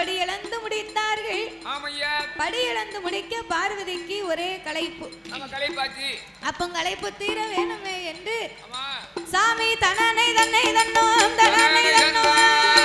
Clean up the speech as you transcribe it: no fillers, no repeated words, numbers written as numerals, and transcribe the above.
படி இழந்து முடித்தார்கள். படி இழந்து முடிக்க பார்வதிக்கு ஒரே களைப்பு. அப்போ களைப்பு தீர வேணுமே என்று சாமி தனனை தன்னை தன்னோம் தனனை தன்னோம்